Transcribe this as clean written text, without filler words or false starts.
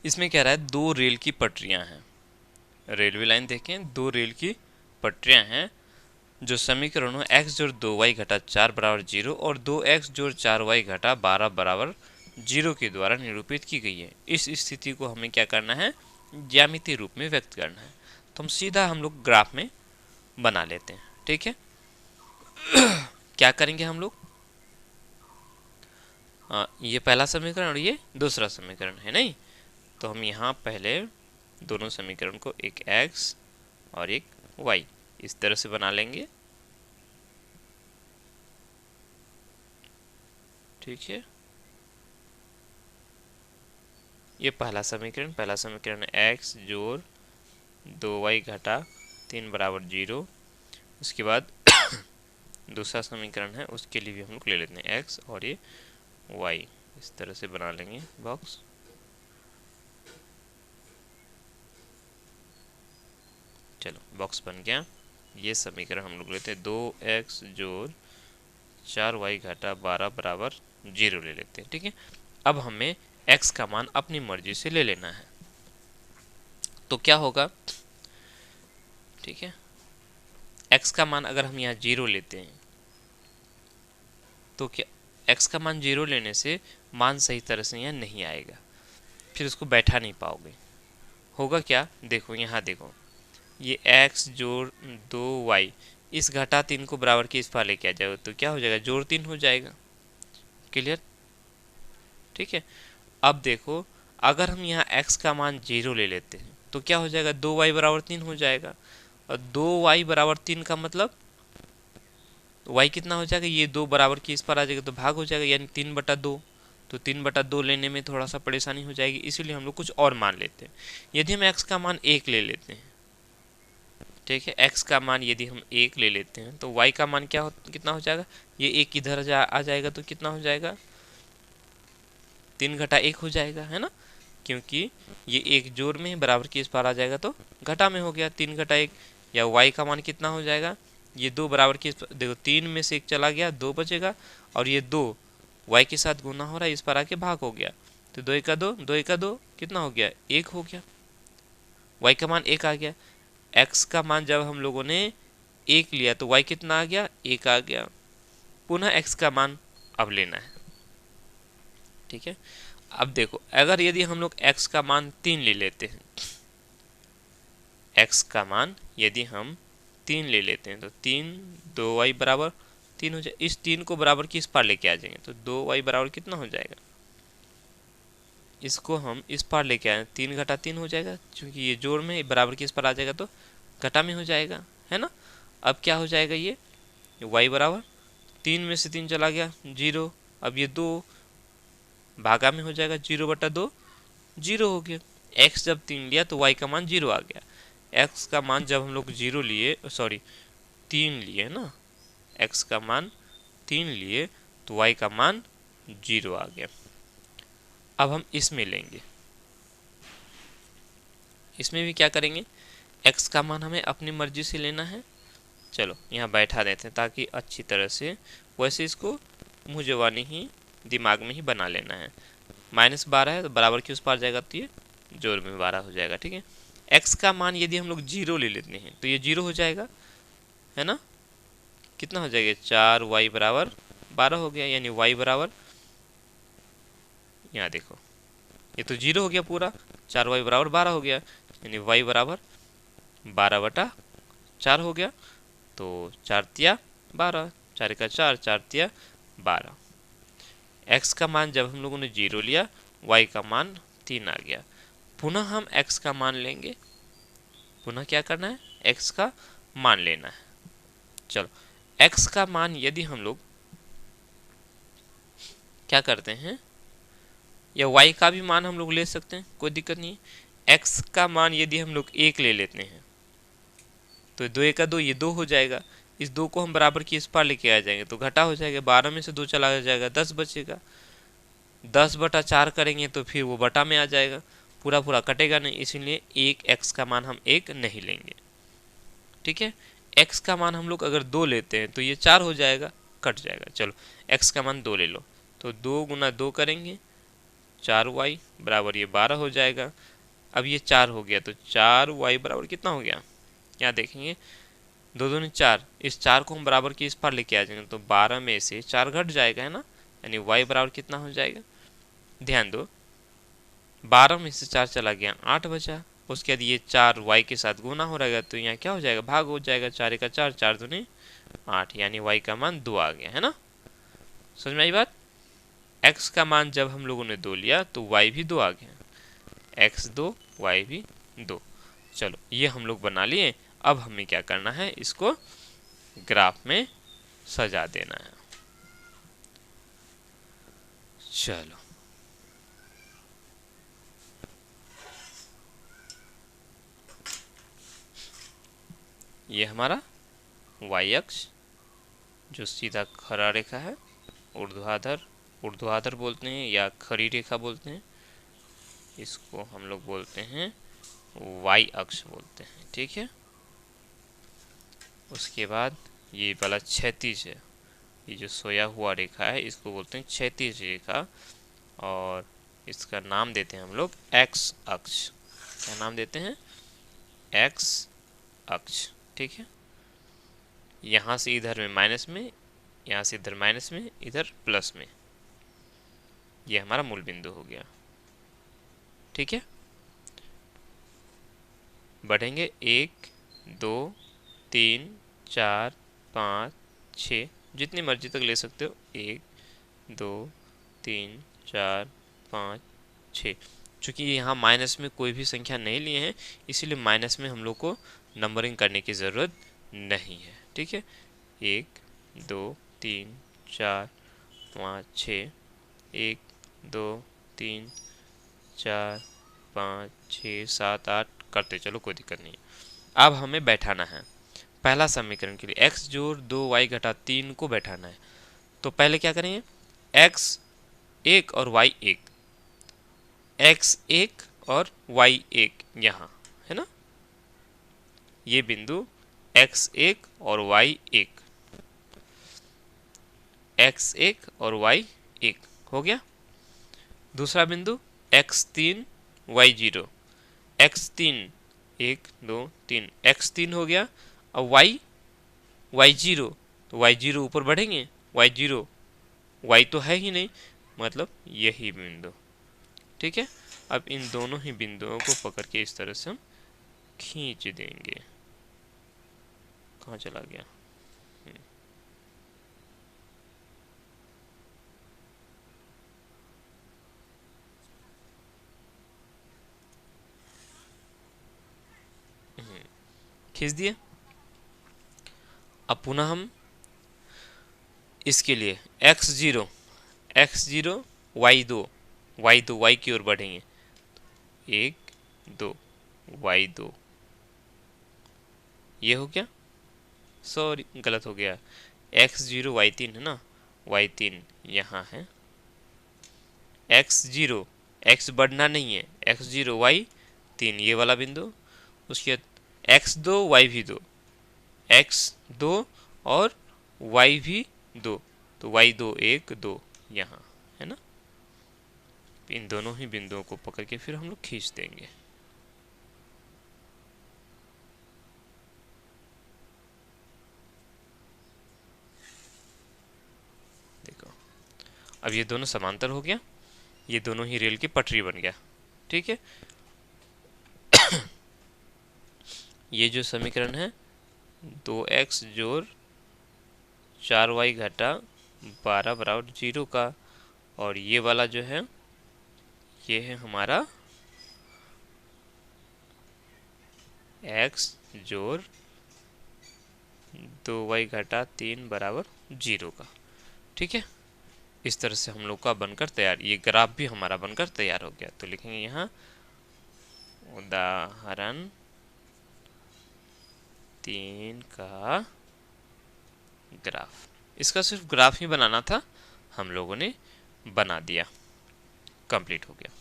इसमें कह रहा है दो रेल की पटरियां हैं, रेलवे लाइन देखें, दो रेल की पटरियां हैं जो समीकरणों x जोड़ 2y घटा 4 बराबर 0 और 2x जोड़ 4y घटा 12 बराबर 0 के द्वारा निरूपित की गई है। इस स्थिति को हमें क्या करना है, ज्यामितीय रूप में व्यक्त करना है। तो हम सीधा हम लोग ग्राफ में बना लेते हैं। ठीक है, क्या करेंगे हम लोग, ये पहला समीकरण और ये दूसरा समीकरण है नहीं, तो हम यहाँ पहले दोनों समीकरण को एक x और एक y इस तरह से बना लेंगे। ठीक है, ये पहला समीकरण x जोड़ 2y घटा 3 बराबर 0। उसके बाद दूसरा समीकरण है, उसके लिए भी हम लोग ले लेते हैं x और ये y इस तरह से बना लेंगे बॉक्स। चलो बॉक्स बन गया। ये समीकरण हम लोग लेते हैं 2x जोड़ 4y घटा 12 बराबर 0 ले लेते हैं। ठीक है, अब हमें x का मान अपनी मर्जी से ले लेना है, तो क्या होगा। ठीक है, x का मान अगर हम यहाँ 0 लेते हैं तो क्या x का मान 0 लेने से मान सही तरह से यहाँ नहीं आएगा, फिर उसको बैठा नहीं पाओगे। होगा क्या, देखो यहाँ देखो, ये x जोड़ 2y इस घटा 3 को बराबर के इस पार लेके आ जाएगा तो क्या हो जाएगा, जोड़ 3 हो जाएगा। क्लियर। ठीक है, अब देखो अगर हम यहाँ x का मान 0 ले लेते हैं तो क्या हो जाएगा, 2y बराबर 3 हो जाएगा। और 2y बराबर 3 का मतलब y कितना हो जाएगा, ये 2 बराबर की इस पर आ जाएगा तो भाग हो जाएगा, यानी 3/2। तो 3/2 लेने में थोड़ा सा परेशानी हो जाएगी, इसीलिए हम लोग कुछ और मान लेते हैं। यदि हम x का मान 1 ले लेते हैं, ठीक है, x का मान यदि हम 1 ले लेते हैं तो y का मान कितना हो जाएगा, ये 1 इधर आ जाएगा तो कितना हो जाएगा, 3 घटा 1 हो जाएगा, है ना, क्योंकि ये एक जोड़ में बराबर की इस पार आ जाएगा तो घटा में हो गया 3 घटा 1। या y का मान कितना हो जाएगा, ये 2 बराबर की देखो 3 में से 1 चला गया, 2 बचेगा, और ये 2 y के साथ गुना हो रहा है, इस पर आके भाग हो गया, तो 2 1 2, 2 1 2 कितना हो गया, 1 हो गया, y का मान 1 आ गया। x का मान जब हम लोगों ने 1 लिया तो y कितना आ गया, 1 आ गया। पुनः x का मान अब लेना है। ठीक है, अब देखो अगर यदि हम लोग x का मान 3 ले लेते हैं, x का मान यदि हम 3 ले लेते हैं तो 3 2y बराबर 3 हो जाए, इस 3 को बराबर की इस पार लेके आ जाएंगे तो 2y बराबर कितना हो जाएगा, इसको हम इस पार लेके आए 3 घटा 3 हो जाएगा, क्योंकि ये जोड़ में बराबर की इस पर आ जाएगा तो घटा में हो जाएगा, है ना। अब क्या हो जाएगा, ये y बराबर 3 में से 3 चला गया 0, अब ये 2 भागा में हो जाएगा, 0/2 0 हो गया। x जब 3 लिया तो y का मान 0 आ गया। x का मान जब हम लोग 0 लिए, सॉरी 3 लिए ना, x का मान 3 लिए तो y का मान 0 आ गया। अब हम इसमें लेंगे, इसमें भी क्या करेंगे, x का मान हमें अपनी मर्जी से लेना है। चलो यहाँ बैठा देते हैं ताकि अच्छी तरह से, वैसे इसको मुँह जवानी ही दिमाग में ही बना लेना है। -12 है तो बराबर की उस पार जाएगा तो ये जोड़ में 12 हो जाएगा। ठीक है, x का मान यदि हम लोग 0 ले लेते हैं तो ये 0 हो जाएगा, है ना, कितना हो जाएगा, 4y बराबर 12 हो गया, यानी y बराबर, यहाँ देखो ये तो 0 हो गया पूरा, 4y बराबर 12 हो गया, यानी y बराबर 12/4 हो गया। तो 4 तिया 12, 4 का 4, 4 तिया 12। x का मान जब हम लोगों ने 0 लिया, y का मान 3 आ गया। पुनः हम x का मान लेंगे, पुनः क्या करना है, x का मान लेना है। चलो x का मान यदि हम लोग क्या करते हैं, या y का भी मान हम लोग ले सकते हैं, कोई दिक्कत नहीं है। x का मान यदि हम लोग 1 ले लेते हैं तो 2 1 2, ये 2 हो जाएगा, इस 2 को हम बराबर की इस पार लेके आ जाएंगे तो घटा हो जाएगा, 12 में से 2 चला जाएगा, 10 बचेगा, 10/4 करेंगे तो फिर वो बटा में आ जाएगा, पूरा पूरा कटेगा नहीं, इसीलिए एक x का मान हम 1 नहीं लेंगे। ठीक है, x का मान हम लोग अगर 2 लेते हैं तो ये 4 हो जाएगा, कट जाएगा। चलो x का मान 2 ले लो, तो 2 × 2 करेंगे 4y बराबर ये 12 हो जाएगा। अब ये 4 हो गया तो 4y बराबर कितना हो गया, यहाँ देखेंगे 2 दूनी 4, इस 4 को हम बराबर की इस पार लेके आ जाएंगे तो 12 में से 4 घट जाएगा, है ना, यानी y बराबर कितना हो जाएगा। ध्यान दो 12 में से 4 चला गया 8 बचा, उसके बाद ये 4 y के साथ गुना हो रहेगा तो यहाँ क्या हो जाएगा, भाग हो जाएगा, 4 का 4, 4 दूनी 8, यानी y का मान 2 आ गया, है ना। समझ में आई बात। x का मान जब हम लोगों ने 2 लिया तो y भी 2 आ गया, x 2 y भी 2। चलो ये हम लोग बना लिए। अब हमें क्या करना है, इसको ग्राफ में सजा देना है। चलो ये हमारा y अक्ष जो सीधा खड़ा रेखा है, ऊर्ध्वाधर, ऊर्ध्वाधर बोलते हैं या खड़ी रेखा बोलते हैं, इसको हम लोग बोलते हैं y अक्ष बोलते हैं, ठीक है। उसके बाद ये वाला क्षैतिज है, ये जो सोया हुआ रेखा है इसको बोलते हैं क्षैतिज रेखा, और इसका नाम देते हैं हम लोग x अक्ष। क्या नाम देते हैं, x अक्ष, ठीक है। यहाँ से इधर में माइनस में, यहाँ से इधर माइनस में, इधर प्लस में, ये हमारा मूल बिंदु हो गया, ठीक है। बढ़ेंगे 1 2 3 4 5 6, जितनी मर्जी तक ले सकते हो, 1 2 3 4 5 6। चूँकि यहाँ माइनस में कोई भी संख्या नहीं लिए हैं इसीलिए माइनस में हम लोग को नंबरिंग करने की ज़रूरत नहीं है, ठीक है। 1 2 3 4 5 6, 1 2 3 4 5 6 7 8 करते चलो, कोई दिक्कत नहीं है। अब हमें बैठाना है पहला समीकरण के लिए x जोड़ 2y घटा 3 को बैठाना है। तो पहले क्या करेंगे, x 1 और y 1, x 1 और y 1 यहाँ, है ना, ये बिंदु x 1 और y 1, x 1 और y 1 हो गया। दूसरा बिंदु x 3 y 0, x 3 1 2 3, x 3 हो गया। अब y 0, तो y 0 ऊपर बढ़ेंगे, y 0 y तो है ही नहीं, मतलब यही बिंदु, ठीक है। अब इन दोनों ही बिंदुओं को पकड़ के इस तरह से हम खींच देंगे। कहाँ चला गया, खींच दिए। अब पुनः हम इसके लिए x0 y2 y की ओर बढ़ेंगे, 1 2 y2, ये हो गया, सॉरी गलत हो गया, x0 y3 है ना, y3 यहाँ है, x0 x बढ़ना नहीं है, x0 y3 ये वाला बिंदु, उसके बाद x2 y भी 2, x2 और y भी 2, तो y2 1 2 यहाँ, है ना। इन दोनों ही बिंदुओं को पकड़ के फिर हम लोग खींच देंगे। देखो अब ये दोनों समांतर हो गया, ये दोनों ही रेल की पटरी बन गया, ठीक है। ये जो समीकरण है 2x जोड़ 4y घटा 12 बराबर 0 का, और ये वाला जो है ये है हमारा x जोड़ 2y घटा 3 बराबर 0 का, ठीक है। इस तरह से हम लोग का बनकर तैयार, ये ग्राफ भी हमारा बनकर तैयार हो गया। तो लिखेंगे यहाँ उदाहरण 3 का ग्राफ। इसका सिर्फ ग्राफ ही बनाना था, हम लोगों ने बना दिया, कंप्लीट हो गया।